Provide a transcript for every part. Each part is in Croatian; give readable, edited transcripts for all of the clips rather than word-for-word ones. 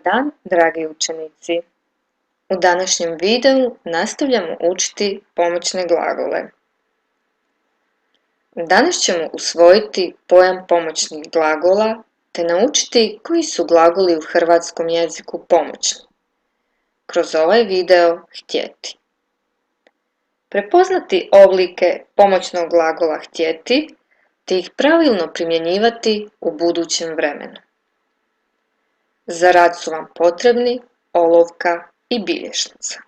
dan, dragi učenici! U današnjem videu nastavljamo učiti pomoćne glagole. Danas ćemo usvojiti pojam pomoćnih glagola te naučiti koji su glagoli u hrvatskom jeziku pomoćni. Kroz ovaj video htjeti. Prepoznati oblike pomoćnog glagola htjeti te ih pravilno primjenjivati u budućem vremenu. Za rad su vam potrebni olovka i bilješnica.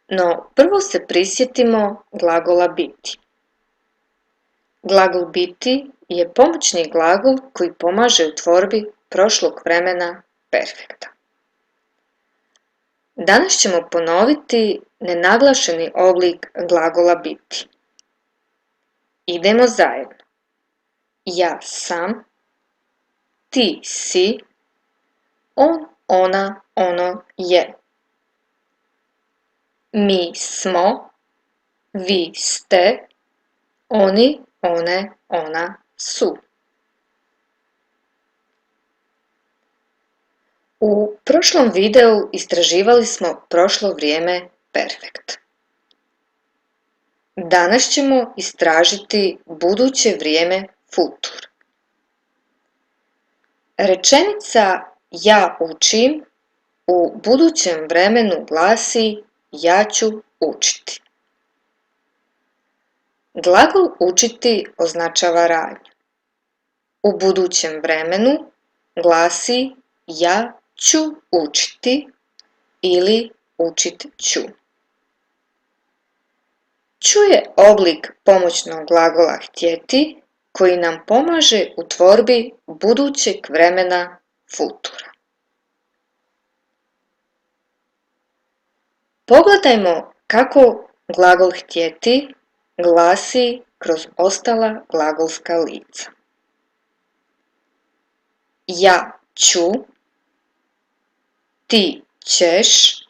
No, prvo se prisjetimo glagola biti. Glagol biti je pomoćni glagol koji pomaže u tvorbi prošlog vremena perfekta. Danas ćemo ponoviti nenaglašeni oblik glagola biti. Idemo zajedno. Ja sam, ti si, on, ona, ono je. Mi smo, vi ste, oni, one, ona su. U prošlom videu istraživali smo prošlo vrijeme perfekt. Danas ćemo istražiti buduće vrijeme futur. Rečenica ja učim u budućem vremenu glasi ja ću učiti. Glagol učiti označava radnju. U budućem vremenu glasi ja ću učiti ili učit ću. Ću je oblik pomoćnog glagola htjeti koji nam pomaže u tvorbi budućeg vremena futura. Pogledajmo kako glagol htjeti glasi kroz ostala glagolska lica. Ja ću, ti ćeš,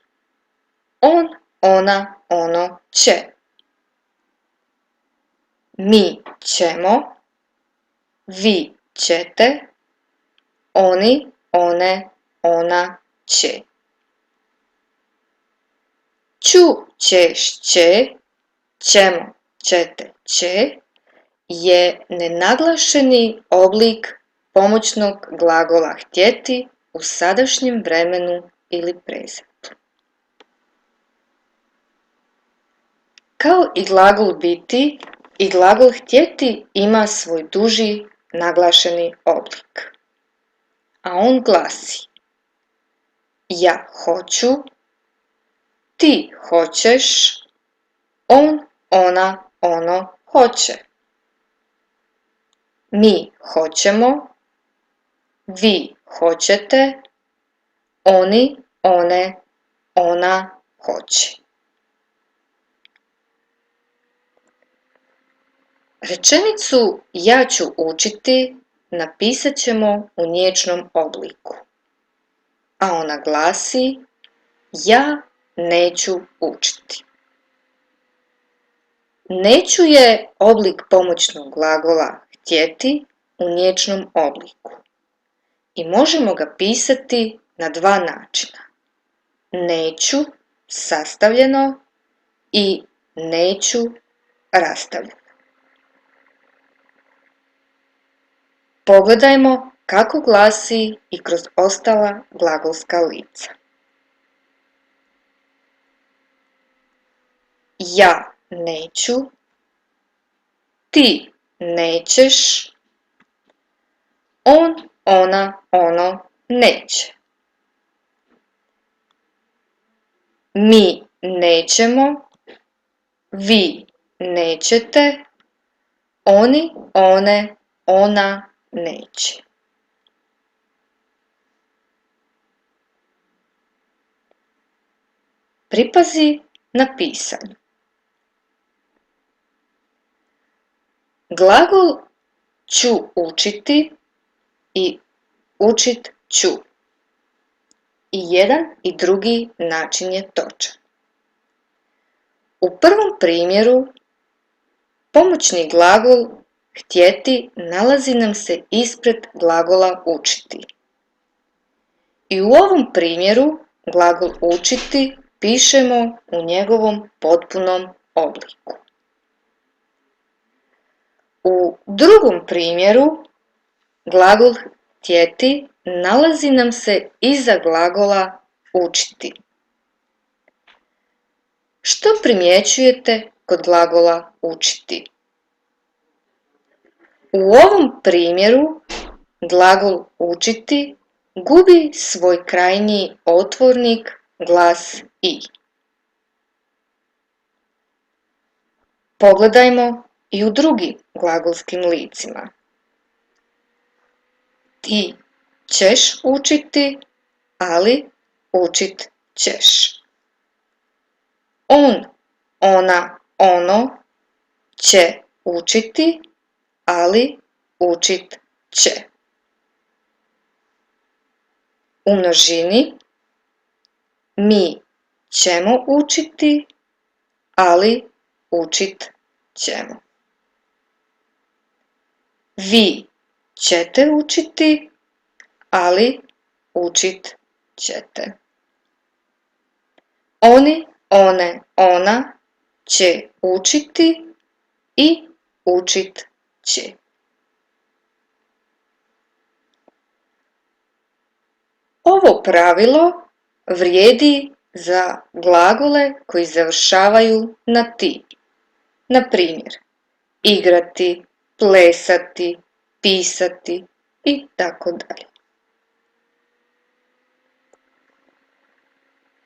on, ona, ono će. Mi ćemo, vi ćete, oni, one, ona će. Ću, ćeš, će, ćemo, ćete, će je nenaglašeni oblik pomoćnog glagola htjeti u sadašnjem vremenu ili prezentu. Kao i glagol biti, i glagol htjeti ima svoj duži naglašeni oblik. A on glasi: ja hoću, ti hoćeš, on, ona, ono hoće. Mi hoćemo, vi hoćete, oni, one, ona hoće. Rečenicu ja ću učiti napisat ćemo u nječnom obliku, a ona glasi ja neću učiti. Neću je oblik pomoćnog glagola htjeti u nječnom obliku i možemo ga pisati na dva načina. Neću sastavljeno i neću rastavljeno. Pogledajmo kako glasi i kroz ostala glagolska lica. Ja neću, ti nećeš, on, ona, ono neće. Mi nećemo, vi nećete, oni, one, ona neće. Pripazi na pisanje. Glagol ću učiti i učit ću. I jedan i drugi način je točan. U prvom primjeru pomoćni glagol htjeti nalazi nam se ispred glagola učiti. I u ovom primjeru glagol učiti pišemo u njegovom potpunom obliku. U drugom primjeru glagol htjeti nalazi nam se iza glagola učiti. Što primjećujete kod glagola učiti? U ovom primjeru glagol učiti gubi svoj krajnji otvornik glas i. Pogledajmo i u drugim glagolskim licima. Ti ćeš učiti, ali učit ćeš. On, ona, ono će učiti, ali učit će. U množini mi ćemo učiti, ali učit ćemo. Vi ćete učiti, ali učit ćete. Oni, one, ona će učiti i učit će. Ovo pravilo vrijedi za glagole koji završavaju na ti. Na primjer, igrati, plesati, pisati i tako dalje.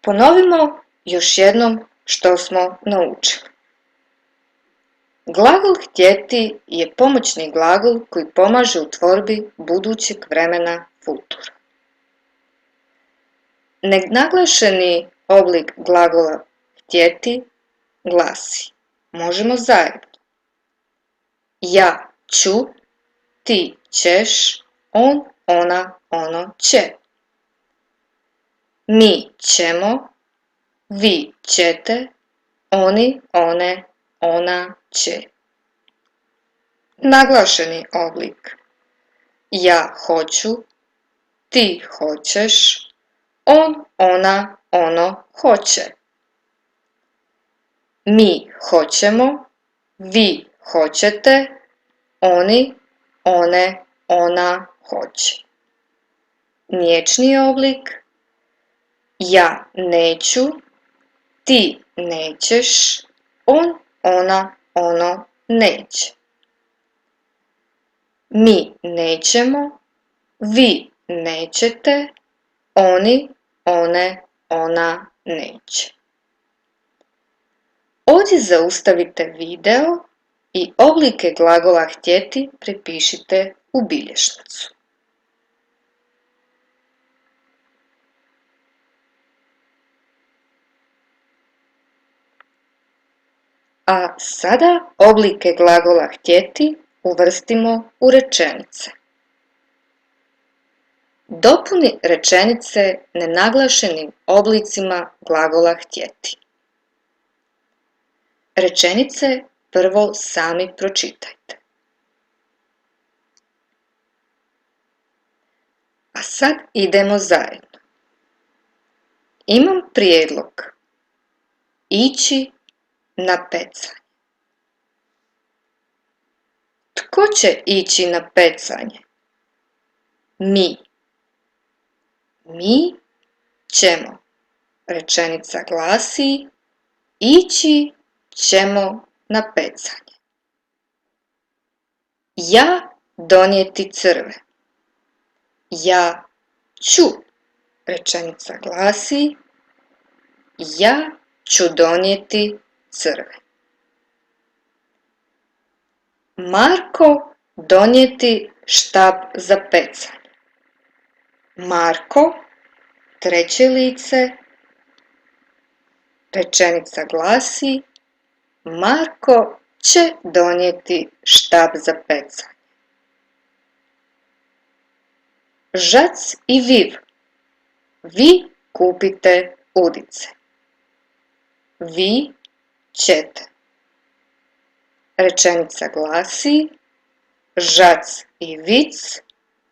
Ponovimo još jednom što smo naučili. Glagol htjeti je pomoćni glagol koji pomaže u tvorbi budućeg vremena futura. Nenaglašeni oblik glagola htjeti glasi. Možemo zajedno. Ja ću, ti ćeš, on, ona, ono će. Mi ćemo, vi ćete, oni, one, ona će. Naglašeni oblik. Ja hoću, ti hoćeš, on, ona, ono hoće. Mi hoćemo, vi hoćete, oni, one, ona hoće. Nječni oblik. Ja neću, ti nećeš, on, ona, ono neće. Mi nećemo, vi nećete, oni, one, ona neće. Ovdje zaustavite video i oblike glagola htjeti prepišite u bilješnicu. A sada oblike glagola htjeti uvrstimo u rečenice. Dopuni rečenice nenaglašenim oblicima glagola htjeti. Rečenice prvo sami pročitajte. A sad idemo zajedno. Imam prijedlog. Ići na pecanje. Tko će ići na pecanje? Mi. Mi ćemo. Rečenica glasi ići ćemo na pecanje. Ja donijeti crve. Ja ću. Rečenica glasi ja ću donijeti crve. Marko donijeti štap za pecanje. Marko, treće lice. Rečenica glasi Marko će donijeti štap za pecanje. Žac i Viv. Vi kupite udice. Vi ćete. Rečenica glasi Žac i Vic,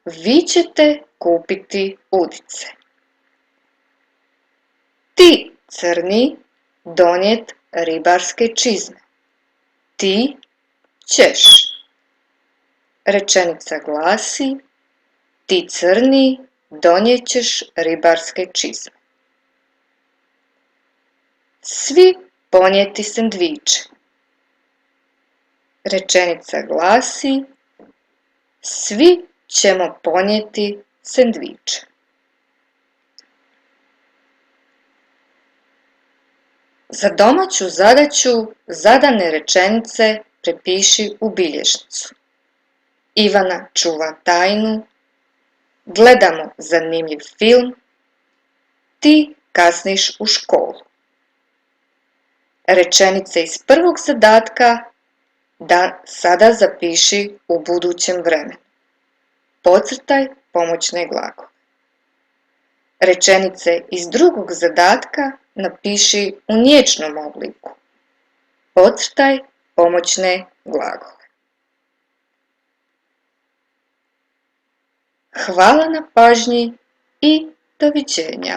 vi ćete kupiti udice. crni donijet ribarske čizme. Ti ćeš. Rečenica glasi: ti crni donijet ćeš ribarske čizme. Svi ponijeti sendviče. Rečenica glasi: svi ćemo ponijeti sendviče. Za domaću zadaću zadane rečenice prepiši u bilježnicu. Ivana čuva tajnu, gledamo zanimljiv film, ti kasniš u školu. Rečenice iz prvog zadatka sada zapiši u budućem vremenu. Podcrtaj pomoćne glagole. Rečenice iz drugog zadatka napiši u nječnom obliku. Podcrtaj pomoćne glagole. Hvala na pažnji i doviđenja.